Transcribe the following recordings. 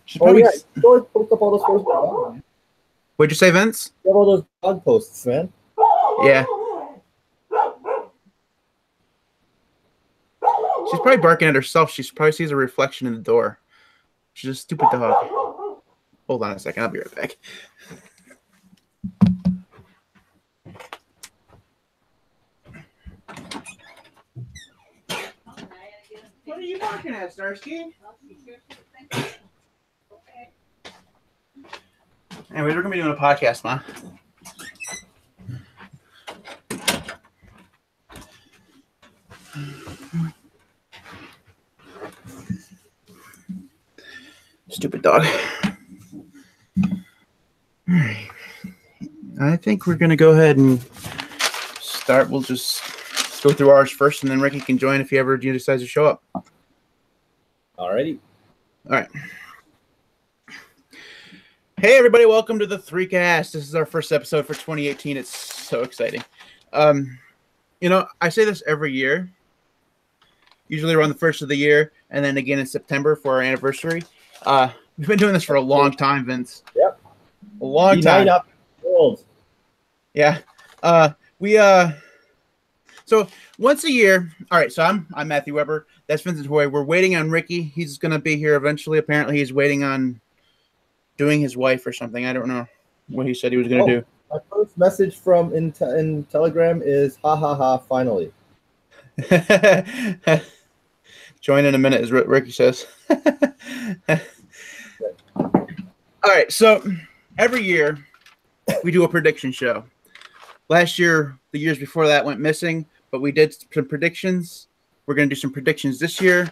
She's Oh probably. yeah, you always post up all those photos. Man. What'd you say, Vince? You have all those blog posts, man. Yeah. She's probably barking at herself. She probably sees a reflection in the door. She's a stupid dog. Hold on a second. I'll be right back. What are you barking at, Starsky? Anyways, we're going to be doing a podcast, Mom. Stupid dog. All right. I think we're going to go ahead and start. We'll just go through ours first, and then Ricky can join if he ever decides to show up. Alrighty. All right. Hey, everybody. Welcome to the 3Cast. This is our first episode for 2018. It's so exciting. You know, I say this every year, usually around the first of the year, and then again in September for our anniversary. We've been doing this for a long time, Vince. Yep. A long time. Up the world. Yeah. So once a year. All right. So I'm Matthew Weber. That's Vincent Hoy. We're waiting on Ricky. He's going to be here eventually. Apparently, he's waiting on doing his wife or something. I don't know what he said he was going to do. My first message from in Telegram is ha ha ha. Finally. Join in a minute, as Ricky says. All right, so every year we do a prediction show. Last year, the years before that went missing, but we did some predictions. We're going to do some predictions this year.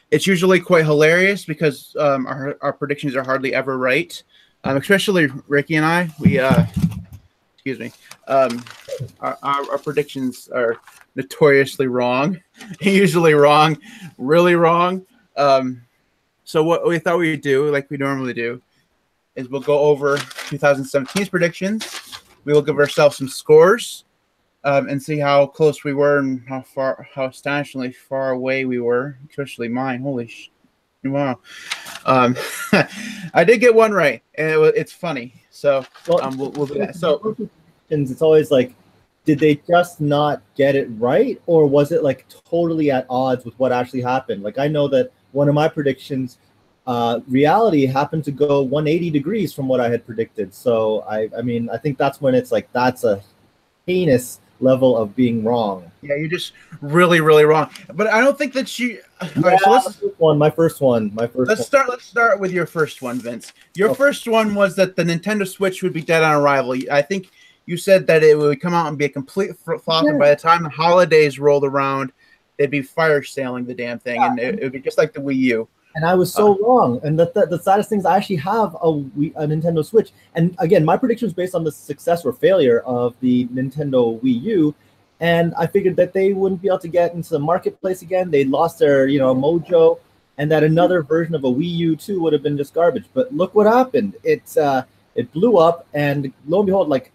It's usually quite hilarious because our predictions are hardly ever right, especially Ricky and I. Our predictions are notoriously wrong, usually wrong, really wrong. So what we thought we'd do, like we normally do, is we'll go over 2017's predictions. We will give ourselves some scores and see how close we were and how astonishingly far away we were, especially mine. Holy wow. I did get one right, and it's funny. So we'll do that. So it's always like, did they just not get it right, or was it like totally at odds with what actually happened? Like, I know that one of my predictions, reality happened to go 180 degrees from what I had predicted. So I mean, I think that's when it's like, that's a heinous level of being wrong. Yeah, you're just really, really wrong. But I don't think that you. Yeah, right, so my first one. Let's start with your first one, Vince. Your first one was that the Nintendo Switch would be dead on arrival. I think you said that it would come out and be a complete flop, and by the time the holidays rolled around, they'd be fire sailing the damn thing, and it would be just like the Wii U. And I was so wrong. And the saddest thing is I actually have a Nintendo Switch. And again, my prediction was based on the success or failure of the Nintendo Wii U. And I figured that they wouldn't be able to get into the marketplace again. They lost their, mojo, and that another version of a Wii U 2 would have been just garbage. But look what happened. It blew up, and lo and behold, like,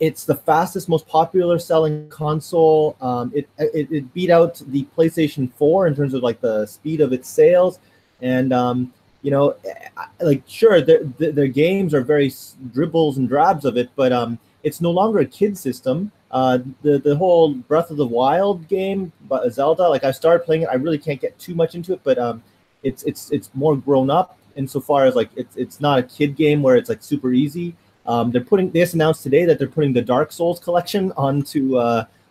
it's the fastest, most popular selling console. It beat out the PlayStation 4 in terms of like the speed of its sales. And, like, sure, their games are very dribbles and drabs of it, but it's no longer a kid system. The whole Breath of the Wild game, Zelda, like, I started playing it. I really can't get too much into it, but it's more grown up insofar as like it's not a kid game where it's like super easy. They just announced today that they're putting the Dark Souls collection onto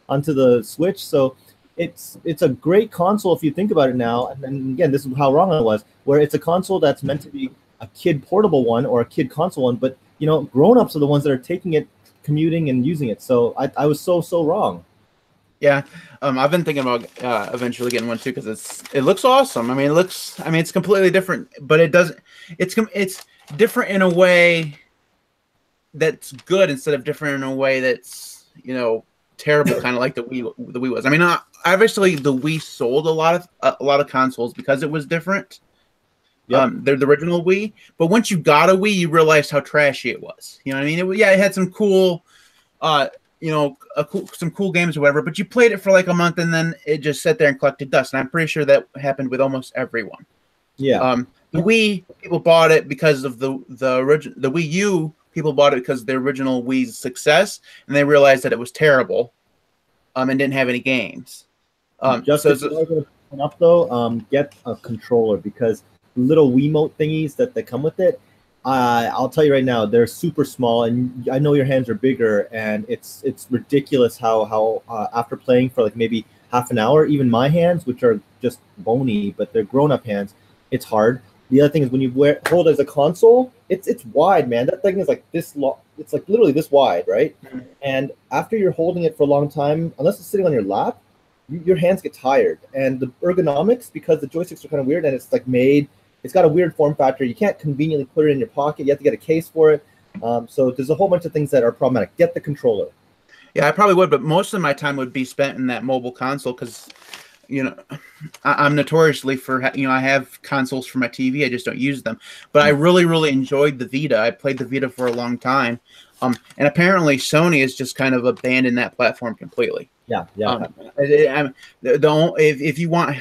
the Switch. So it's a great console if you think about it now. And then again, this is how wrong I was, where it's a console that's meant to be a kid portable one or a kid console one, but grown-ups are the ones that are taking it, commuting, and using it. So I was so wrong. Yeah, I've been thinking about eventually getting one too because it looks awesome. I mean, it's completely different, but it's different in a way that's good instead of different in a way that's terrible, kind of like the Wii was. I mean, obviously the Wii sold a lot of consoles because it was different. Yep. They're the original Wii, but once you got a Wii, you realized how trashy it was. You know what I mean? It had some cool, some cool games or whatever, but you played it for like a month and then it just sat there and collected dust. And I'm pretty sure that happened with almost everyone. Yeah. The Wii people bought it because of the original. The Wii U people bought it because of the original Wii's success, and they realized that it was terrible, and didn't have any games. Just if you're going to put up though, get a controller, because little Wiimote thingies that come with it, I'll tell you right now, they're super small, and I know your hands are bigger, and it's ridiculous how after playing for like maybe half an hour, even my hands, which are just bony, but they're grown-up hands, it's hard. The other thing is when you hold it as a console, it's wide, man. That thing is like this long. It's like literally this wide, right? Mm-hmm. And after you're holding it for a long time, unless it's sitting on your lap, your hands get tired. And the ergonomics, because the joysticks are kind of weird, and it's like it's got a weird form factor. You can't conveniently put it in your pocket. You have to get a case for it. So there's a whole bunch of things that are problematic. Get the controller. Yeah, I probably would, but most of my time would be spent in that mobile console because, I'm notoriously for, I have consoles for my TV. I just don't use them. But I really, really enjoyed the Vita. I played the Vita for a long time. And apparently Sony has just kind of abandoned that platform completely. Yeah. If you want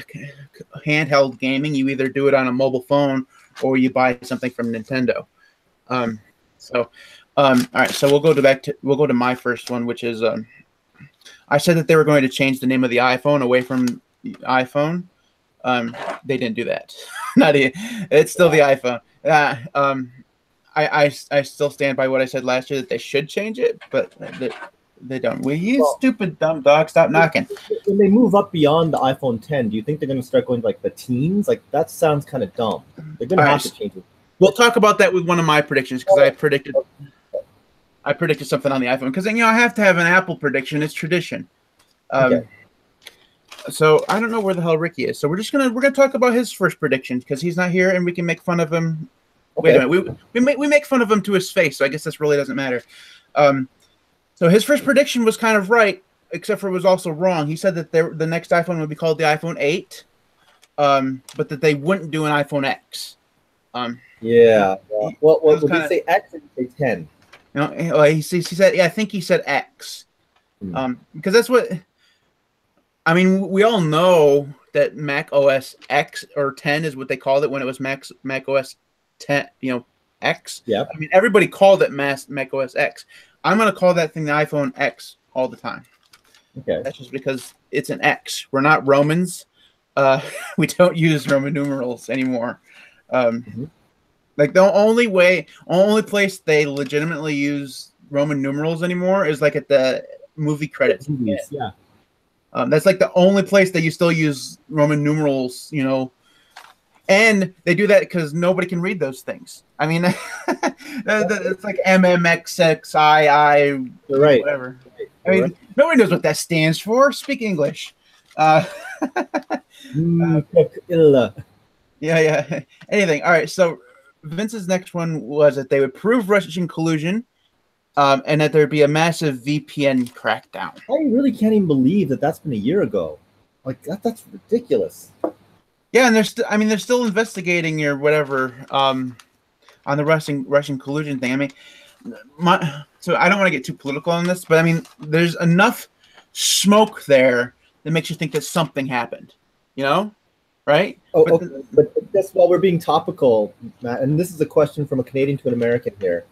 handheld gaming, you either do it on a mobile phone or you buy something from Nintendo. All right. So we'll go to my first one, which is I said that they were going to change the name of the iPhone away from the iPhone. They didn't do that. It's still the iPhone. I still stand by what I said last year that they should change it, but they don't. Stupid dumb dog, stop knocking. When they move up beyond the iPhone 10, do you think they're going to start going like the teens? Like that sounds kind of dumb. They're going to have to change it. We'll talk about that with one of my predictions because I predicted something on the iPhone because I have to have an Apple prediction. It's tradition. Okay. So I don't know where the hell Ricky is. So we're gonna talk about his first prediction because he's not here and we can make fun of him. Okay. Wait a minute, we make fun of him to his face, so I guess this really doesn't matter. So his first prediction was kind of right, except for it was also wrong. He said that the next iPhone would be called the iPhone 8, but that they wouldn't do an iPhone X. Yeah. Well, did he say X or did he say 10? He said, I think he said X. Because that's what, we all know that Mac OS X or 10 is what they called it when it was Mac OS 10, X. Yeah. Everybody called it Mac OS X. I'm going to call that thing the iPhone X all the time. Okay. That's just because it's an X. We're not Romans. We don't use Roman numerals anymore. Like the only place they legitimately use Roman numerals anymore is like at the movie credits. Yeah. That's like the only place that you still use Roman numerals, and they do that because nobody can read those things. It's like MMXXII, right. Whatever. Nobody knows what that stands for. Speak English. Yeah. Anything. All right. So Vince's next one was that they would prove Russian collusion, and that there'd be a massive VPN crackdown. I really can't even believe that that's been a year ago. Like that's ridiculous. Yeah, and they're still investigating or whatever on the Russian collusion thing. So I don't want to get too political on this, but there's enough smoke there that makes you think that something happened. Right? But just while we're being topical, Matt, and this is a question from a Canadian to an American here.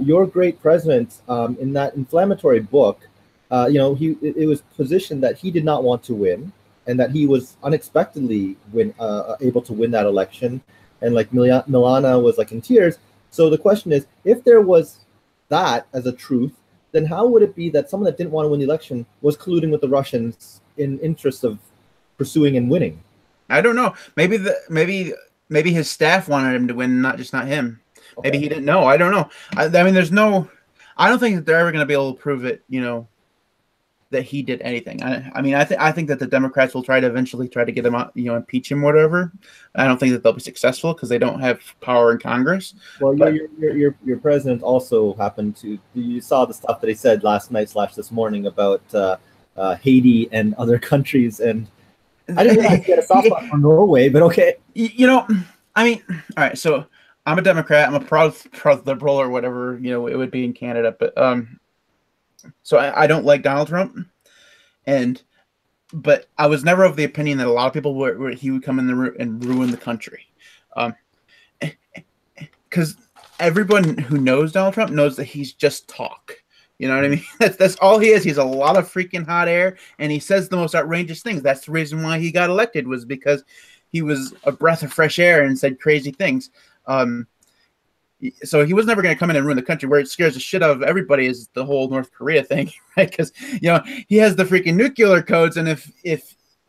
Your great president, in that inflammatory book, it was positioned that he did not want to win, and that he was unexpectedly able to win that election, and like Milana was like in tears. So the question is, if there was that as a truth, then how would it be that someone that didn't want to win the election was colluding with the Russians in interest of pursuing and winning? I don't know. Maybe his staff wanted him to win, not him. Okay. Maybe he didn't know. I don't know. I don't think that they're ever going to be able to prove it. That he did anything. I think that the Democrats will eventually try to get him out, impeach him, whatever. I don't think that they'll be successful because they don't have power in Congress. Well, your president also happened to. You saw the stuff that he said last night / this morning about Haiti and other countries, and I didn't realize he had a soft spot for Norway, but okay. All right. So I'm a Democrat. I'm a proud liberal or whatever it would be in Canada, but so I don't like Donald Trump, but I was never of the opinion that a lot of people he would come in and ruin the country. because everyone who knows Donald Trump knows that he's just talk. You know what I mean? That's all he is. He's a lot of freaking hot air, and he says the most outrageous things. That's the reason why he got elected, was because he was a breath of fresh air and said crazy things. So he was never going to come in and ruin the country. Where it scares the shit out of everybody is the whole North Korea thing, right? Because he has the freaking nuclear codes, and if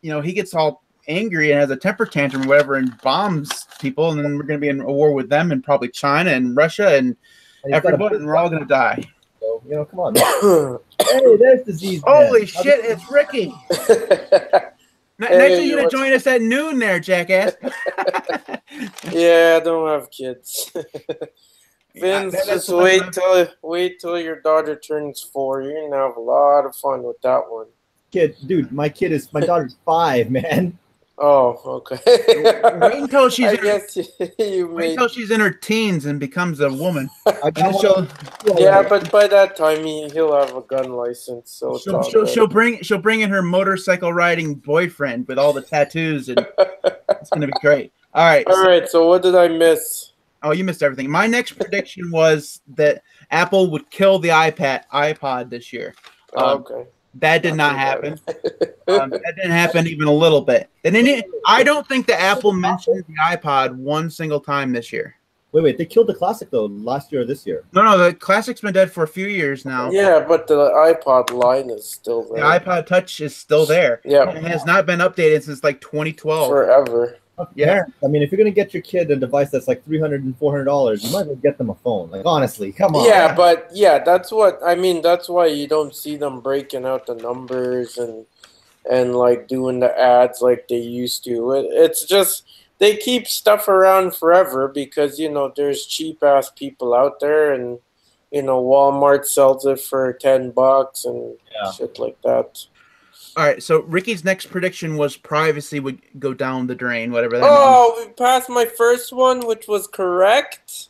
he gets all angry and has a temper tantrum or whatever and bombs people, and then we're going to be in a war with them and probably China and Russia and everybody, and we're all going to die. So, come on. Hey, there's disease. Holy shit, it's Ricky. Next you're going to join us at noon there, jackass. Yeah, I don't have kids. Vince, just wait till your daughter turns 4. You're going to have a lot of fun with that one. Dude, my daughter's 5, man. Oh, okay. Wait until she's until she's in her teens and becomes a woman. Yeah, but by that time he'll have a gun license. So she'll bring in her motorcycle riding boyfriend with all the tattoos, and it's gonna be great. All right. So what did I miss? Oh, you missed everything. My next prediction was that Apple would kill the iPod this year. Okay. That did not happen. That didn't happen even a little bit. I don't think that Apple mentioned the iPod one single time this year. Wait, they killed the Classic though last year or this year? No, the Classic's been dead for a few years now. Yeah, but the iPod line is still there. The iPod Touch is still there. Yeah, it has not been updated since like 2012. Forever. Yeah, I mean, if you're gonna get your kid a device that's like $300 and $400, you might as well get them a phone. Like, honestly, come on. Yeah, but that's what I mean. That's why you don't see them breaking out the numbers and like doing the ads like they used to. It's just they keep stuff around forever because there's cheap ass people out there, and Walmart sells it for $10 and shit like that. All right, so Ricky's next prediction was privacy would go down the drain, whatever that means. We passed my first one, which was correct.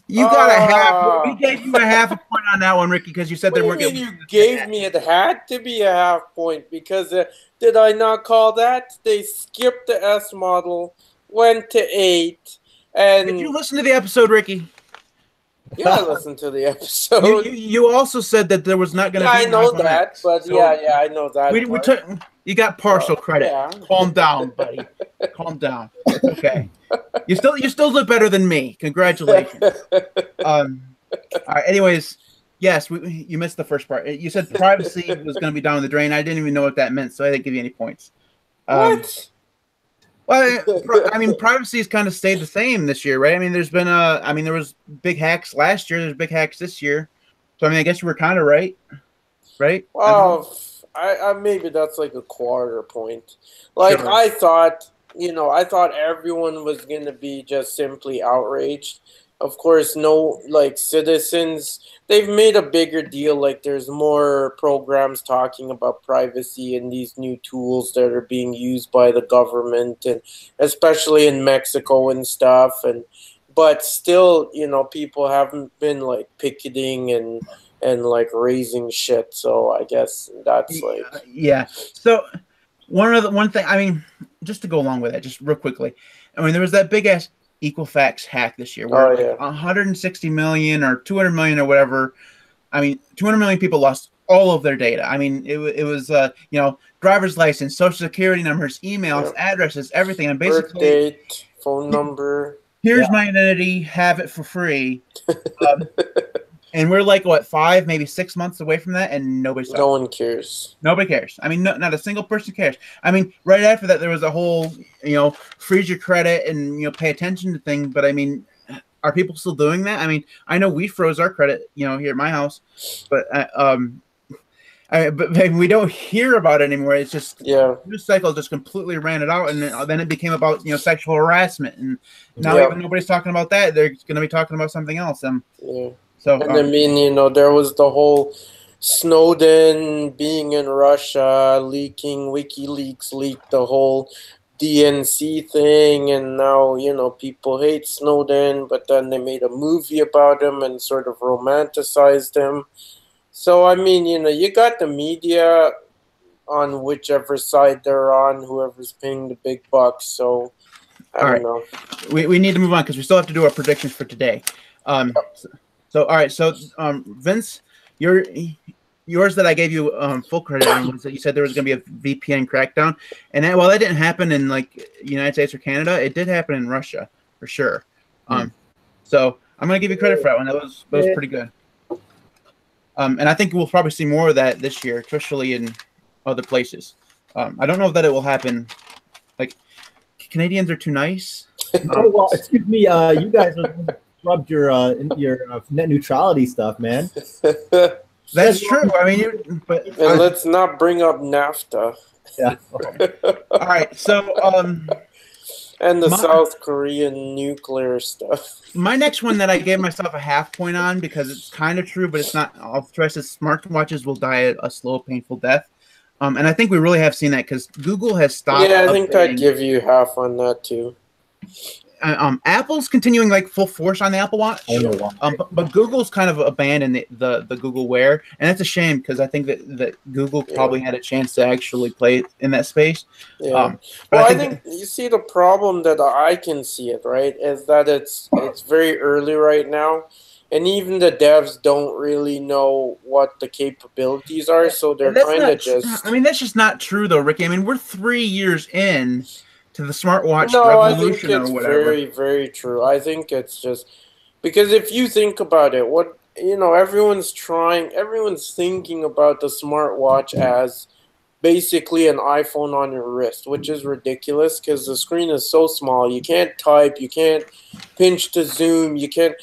You got a half. We gave you a half a point on that one, Ricky, because you said they weren't. You gave me it had to be a half point because did I not call that? They skipped the S model, went to 8, and did you listen to the episode, Ricky? Yeah, I listened to the episode. You also said that there was not going to be. I know that, but so I know that. You got partial credit. Yeah. Calm down, buddy. Calm down. Okay. You still look better than me. Congratulations. All right. Anyways, yes, you missed the first part. You said privacy was going to be down the drain. I didn't even know what that meant, so I didn't give you any points. What? Well, I mean, privacy has kind of stayed the same this year, right? I mean, there was big hacks last year. There's big hacks this year. So, I mean, I guess you were kind of right? Well, I maybe that's like a quarter point. Like, sure. I thought everyone was going to be just simply outraged. Of course, no, like, citizens, they've made a bigger deal. Like, there's more programs talking about privacy and these new tools that are being used by the government, and especially in Mexico and stuff. But still, people haven't been, like, picketing and like, raising shit. So I guess that's, like... Yeah. So one thing, I mean, just to go along with that, just real quickly, I mean, there was that big-ass Equifax hack this year where 160 million or 200 million or whatever, I mean 200 million people lost all of their data. I mean it was driver's license, social security numbers, emails, addresses, everything, and basically birth date, phone number. Here's my identity, have it for free. And we're like 5, maybe 6 months away from that, and nobody's talking. No one cares. Nobody cares. I mean, not a single person cares. I mean, right after that, there was a whole, freeze your credit and pay attention to things. But I mean, are people still doing that? I mean, I know we froze our credit, here at my house, but but we don't hear about it anymore. It's just news cycle just completely ran it out, and then it became about sexual harassment, and now even nobody's talking about that. They're going to be talking about something else. So, and I mean, there was the whole Snowden being in Russia, leaking, WikiLeaks leaked the whole DNC thing, and now, people hate Snowden, but then they made a movie about him and sort of romanticized him. So, I mean, you got the media on whichever side they're on, whoever's paying the big bucks. So, I don't know. We need to move on because we still have to do our predictions for today. So all right. So Vince, yours that I gave you full credit on was that you said there was going to be a VPN crackdown, and while that didn't happen in like United States or Canada, it did happen in Russia for sure. So I'm going to give you credit for that one. That was pretty good. And I think we'll probably see more of that this year, especially in other places. I don't know that it will happen. Like Canadians are too nice. Oh, well, excuse me. You guys rubbed your net neutrality stuff, man. That's true. I mean, let's not bring up NAFTA. Yeah. All right. So, and the South Korean nuclear stuff. My next one that I gave myself a half point on because it's kind of true, but it's not. I'll stress that smartwatches will die a slow, painful death. And I think we really have seen that because Google has stopped. Yeah, I think I'd give you half on that too. Apple's continuing like full force on the Apple Watch, but Google's kind of abandoned the Google Wear, and that's a shame because I think that Google probably had a chance to actually play in that space. Yeah. Well, I think you see the problem that I can see it right is that it's very early right now, and even the devs don't really know what the capabilities are, so they're kind of just. I mean, that's just not true though, Ricky. I mean, we're 3 years in to the smartwatch revolution or whatever. Very, very true. I think it's just because if you think about it, everyone's thinking about the smartwatch as basically an iPhone on your wrist, which is ridiculous because the screen is so small. You can't type, you can't pinch to zoom, you can't.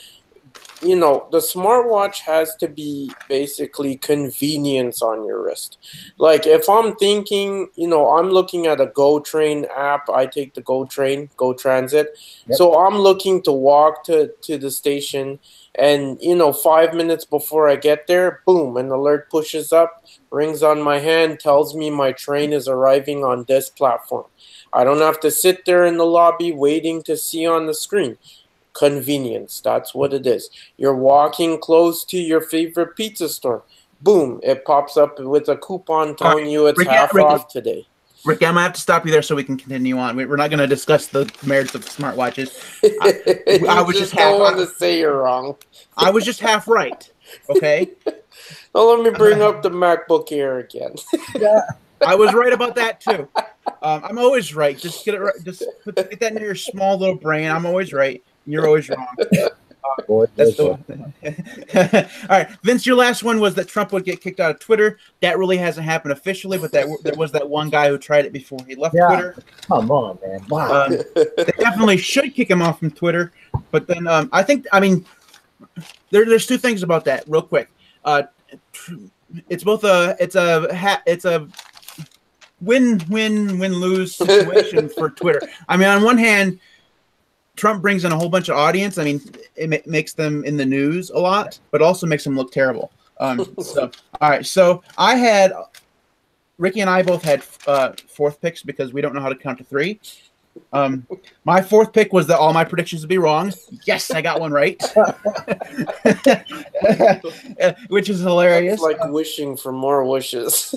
The smartwatch has to be basically convenience on your wrist. Like if I'm thinking, I'm looking at a GoTrain app. I take the GoTrain, GoTransit. Yep. So I'm looking to walk to the station and, 5 minutes before I get there, boom, an alert pushes up, rings on my hand, tells me my train is arriving on this platform. I don't have to sit there in the lobby waiting to see on the screen. Convenience, that's what it is. You're walking close to your favorite pizza store. Boom, it pops up with a coupon telling you it's half off today. Rick, I'm going to have to stop you there so we can continue on. We're not going to discuss the merits of smartwatches. I was just don't want to say you're wrong. I was just half right, okay? Well, let me bring up the MacBook Air again. I was right about that, too. I'm always right. Just get it right. Just get that in your small little brain. I'm always right. You're always wrong. That's the one. All right, Vince, your last one was that Trump would get kicked out of Twitter. That really hasn't happened officially, but there was that one guy who tried it before he left Twitter. Come on, man. Wow. They definitely should kick him off from Twitter. But then there's two things about that real quick. It's both a win-win-win-lose situation for Twitter. I mean, on one hand, Trump brings in a whole bunch of audience. I mean, it makes them in the news a lot, but also makes them look terrible. All right. So I had Ricky and I both had fourth picks because we don't know how to count to three. My fourth pick was that all my predictions would be wrong. Yes, I got one right, which is hilarious. It's like wishing for more wishes.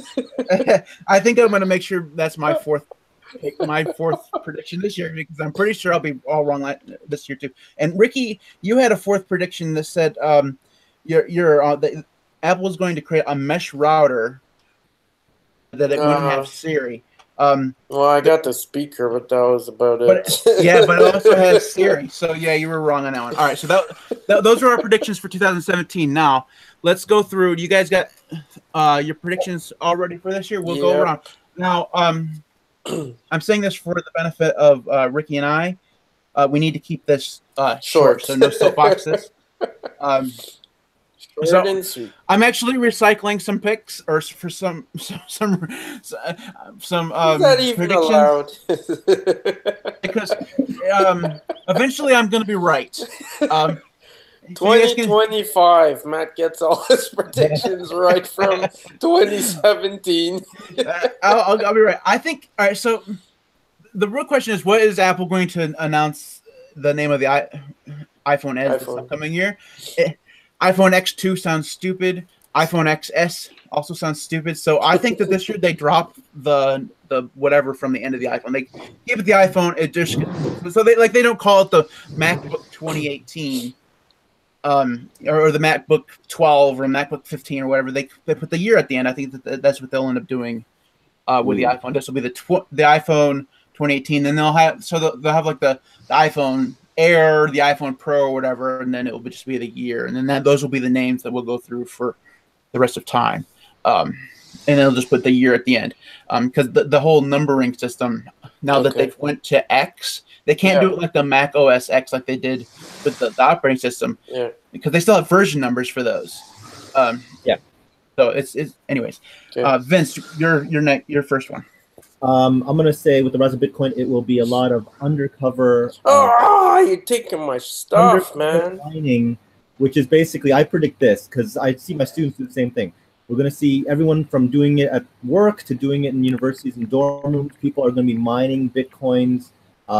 I think I'm going to make sure that's my fourth prediction this year because I'm pretty sure I'll be all wrong this year too. And Ricky, you had a fourth prediction that said that Apple is going to create a mesh router that it wouldn't have Siri. Well, I got the speaker, but that was about it. But it also has Siri. So yeah, you were wrong on that one. All right, so those are our predictions for 2017. Now let's go through. You guys got your predictions all ready for this year? We'll go around now. I'm saying this for the benefit of Ricky and I. We need to keep this short, so no soapboxes. Short and sweet. I'm actually recycling some picks, or for some Is that even predictions allowed? because eventually I'm going to be right. 2025, Matt gets all his predictions right from 2017. I'll be right. I think. All right. So the real question is, what is Apple going to announce the name of the iPhone as this upcoming year? iPhone X2 sounds stupid. iPhone XS also sounds stupid. So I think that this year they drop the whatever from the end of the iPhone. They give it the iPhone. It just so they don't call it the MacBook 2018, or the MacBook 12 or MacBook 15 or whatever. They put the year at the end. I think that's what they'll end up doing with the iPhone. This will be the iPhone 2018. Then they'll have like the iPhone Air, the iPhone Pro, or whatever, and then it will just be the year, and then those will be the names that we'll go through for the rest of time, and they'll just put the year at the end, because the whole numbering system now that they've went to X, they can't do it like the Mac OS X like they did with the operating system, because they still have version numbers for those. So it's anyways. Vince, your first one. I'm gonna say with the rise of Bitcoin, it will be a lot of undercover. You're taking my stuff, man. Mining, which is basically, I predict this because I see my students do the same thing. We're gonna see everyone from doing it at work to doing it in universities and dorm rooms. People are gonna be mining Bitcoins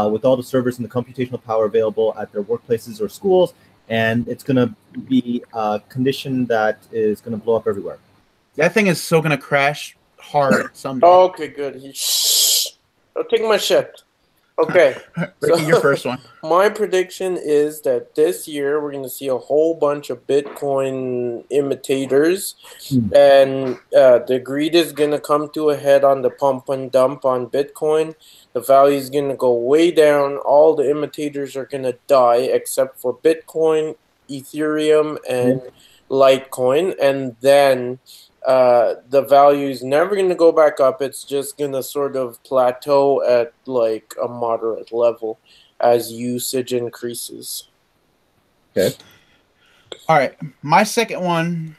with all the servers and the computational power available at their workplaces or schools, and it's gonna be a condition that is gonna blow up everywhere. That thing is so gonna crash hard someday. Okay, good. Don't take my shit. Okay. So, your first one. My prediction is that this year we're going to see a whole bunch of Bitcoin imitators, and the greed is going to come to a head on the pump and dump on Bitcoin. The value is going to go way down. All the imitators are going to die except for Bitcoin, Ethereum, and Litecoin, and then the value is never going to go back up. It's just going to sort of plateau at like a moderate level as usage increases. Okay. All right. My second one.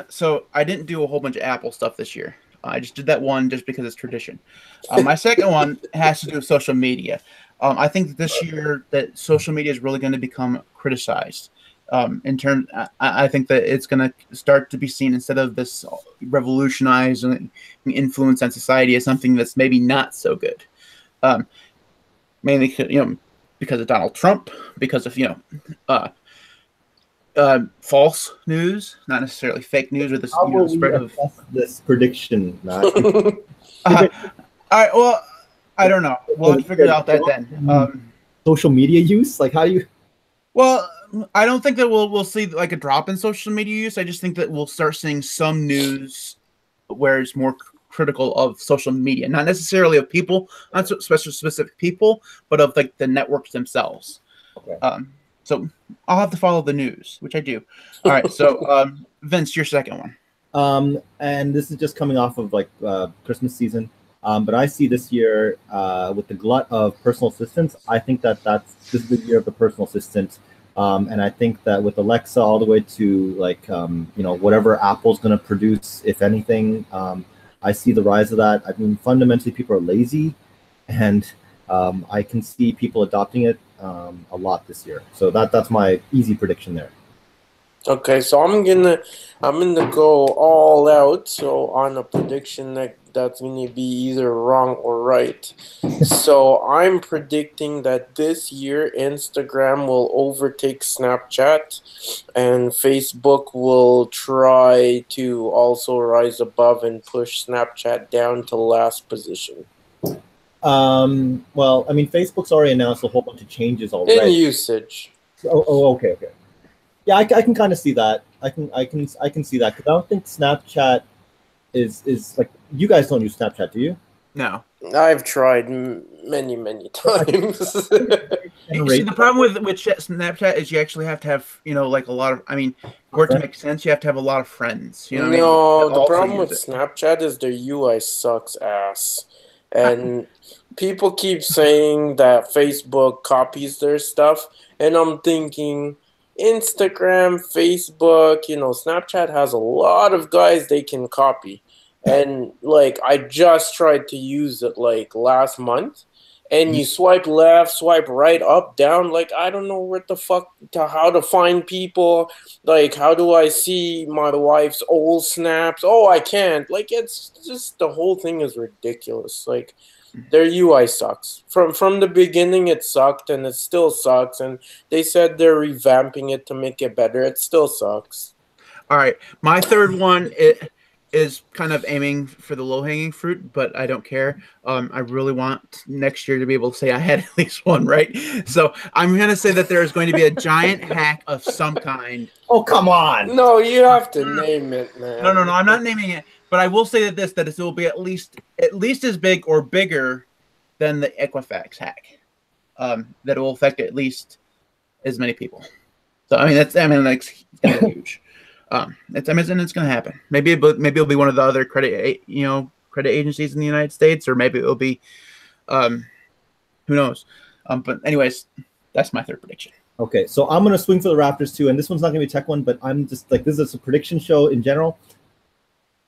So I didn't do a whole bunch of Apple stuff this year. I just did that one just because it's tradition. My second one has to do with social media. I think that this year that social media is really going to become criticized. I think that it's going to start to be seen, instead of this revolutionizing influence on society, as something that's maybe not so good. Mainly, because of Donald Trump, because of false news, not necessarily fake news, or this spread of this prediction. Not all right. Well, I don't know. We'll have to figure out that then. Social media use, like how do you? Well, I don't think that we'll see like a drop in social media use. I just think that we'll start seeing some news where it's more critical of social media, not necessarily of people, not specific people, but of like the networks themselves. Okay. So I'll have to follow the news, which I do. All right. So Vince, your second one. And this is just coming off of like Christmas season. But I see this year with the glut of personal assistants, I think this is the year of the personal assistant. And I think that with Alexa all the way to like, whatever Apple's going to produce, if anything, I see the rise of that. I mean, fundamentally, people are lazy, and I can see people adopting it a lot this year. So that's my easy prediction there. Okay, so I'm gonna go all out. So on a prediction that's gonna be either wrong or right. So I'm predicting that this year Instagram will overtake Snapchat, and Facebook will try to also rise above and push Snapchat down to last position. Well, I mean, Facebook's already announced a whole bunch of changes already. In usage. Okay. Yeah, I can kind of see that. I can see that, because I don't think Snapchat is like, you guys don't use Snapchat, do you? No. I've tried many times. You see, the problem with Snapchat is you actually have to have, like a lot of, I mean, for it to make sense, you have to have a lot of friends. You know what I mean? The problem with Snapchat is their UI sucks ass. And people keep saying that Facebook copies their stuff, and I'm thinking, Instagram, Facebook, Snapchat has a lot of guys they can copy. And like, I just tried to use it like last month, and you swipe left, swipe right, up, down. Like, I don't know how to find people. Like, how do I see my wife's old snaps? Oh, I can't. Like, it's just, the whole thing is ridiculous. Like, their UI sucks. From the beginning, it sucked, and it still sucks. And they said they're revamping it to make it better. It still sucks. All right, my third one is kind of aiming for the low-hanging fruit, but I don't care. I really want next year to be able to say I had at least one right. So I'm going to say that there is going to be a giant hack of some kind. Oh, come on! No, you have to name it, man. No, I'm not naming it, but I will say that it will be at least as big or bigger than the Equifax hack. That will affect at least as many people. So it's kind of huge. It's going to happen. Maybe it'll be one of the other credit agencies in the United States, or maybe it'll be, who knows. But anyways, that's my third prediction. Okay, so I'm gonna swing for the Raptors too, and this one's not gonna be a tech one, but I'm just like, this is a prediction show in general.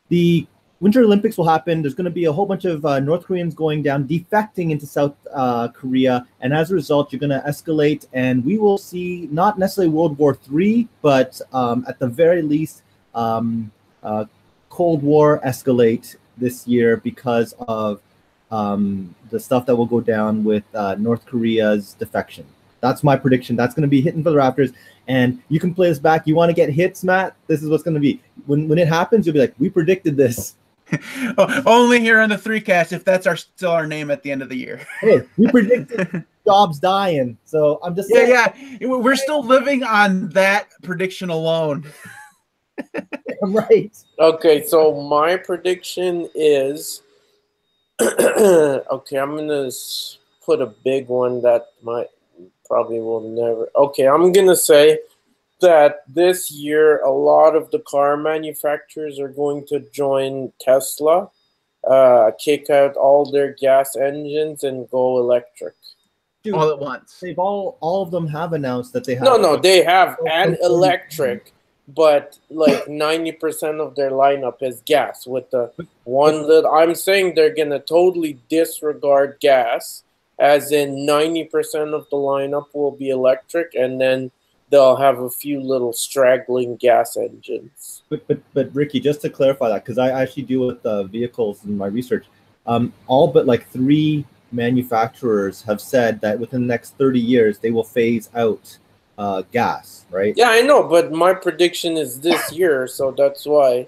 The Winter Olympics will happen. There's going to be a whole bunch of North Koreans going down, defecting into South Korea, and as a result, you're going to escalate, and we will see not necessarily World War III, but at the very least, Cold War escalate this year because of the stuff that will go down with North Korea's defection. That's my prediction. That's going to be hitting for the Raptors. And you can play this back. You want to get hits, Matt? This is what's going to be. When it happens, you'll be like, we predicted this. Only here on the 3Cast if that's still our name at the end of the year. Hey, we predicted jobs dying. So I'm just saying. Yeah. We're still living on that prediction alone. Right. Okay, so my prediction is okay, I'm going to put a big one that probably will never. Okay, I'm going to say that this year a lot of the car manufacturers are going to join Tesla, kick out all their gas engines and go electric. Dude, all at once. They've all of them have announced that they have. No, they have an electric, but like 90% of their lineup is gas. With the one that I'm saying they're gonna totally disregard gas, as in 90% of the lineup will be electric, and then they'll have a few little straggling gas engines. But Ricky, just to clarify that, because I actually deal with vehicles in my research, all but like 3 manufacturers have said that within the next 30 years they will phase out gas, right? Yeah, I know, but my prediction is this year, so that's why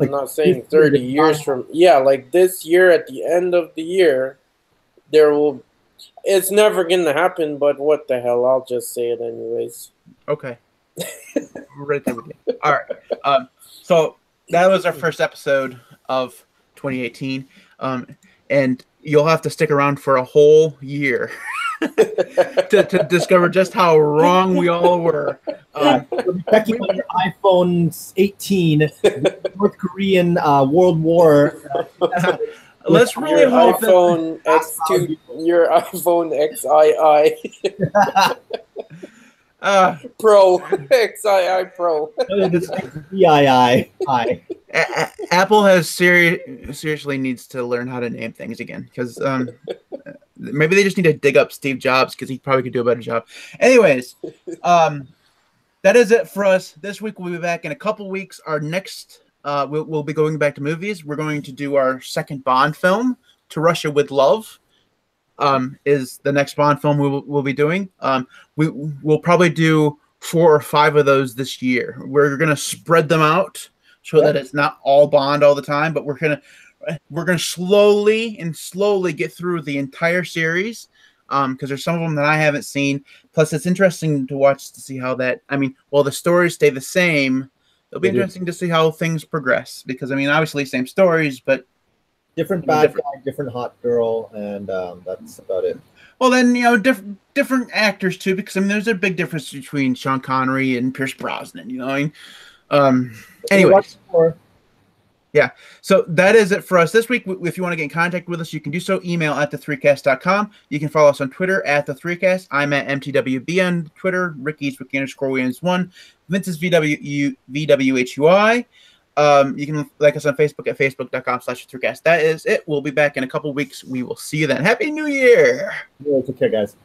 I'm not saying 30 years from. Yeah, like this year, at the end of the year, there will. It's never gonna happen, but what the hell? I'll just say it anyways. Okay. Right there with you. All right. So that was our first episode of 2018, and you'll have to stick around for a whole year to discover just how wrong we all were. Checking on your iPhone 18, North Korean World War. Let's really hope iPhone X2, your iPhone XII Pro, XII Pro. XII. Apple has seriously needs to learn how to name things again, because maybe they just need to dig up Steve Jobs, because he probably could do a better job. Anyways, that is it for us this week. We'll be back in a couple weeks. Our next. We'll be going back to movies. We're going to do our second Bond film, To Russia with Love, is the next Bond film we'll be doing. We'll probably do 4 or 5 of those this year. We're going to spread them out so that it's not all Bond all the time, but we're going to slowly get through the entire series, because there's some of them that I haven't seen. Plus, it's interesting to watch to see how that. While the stories stay the same, it'll be interesting to see how things progress, because obviously same stories, but different bad guy, different hot girl, and that's about it. Well, then different actors too, because there's a big difference between Sean Connery and Pierce Brosnan. Anyway. Yeah, so that is it for us this week. If you want to get in contact with us, you can do so. Email at the3cast.com. You can follow us on Twitter at the3cast. I'm at MTWB on Twitter. Ricky's Ricky_Williams1. Vince's VWHUI. You can like us on Facebook at facebook.com/3cast. That is it. We'll be back in a couple weeks. We will see you then. Happy New Year. Yeah, take care, guys.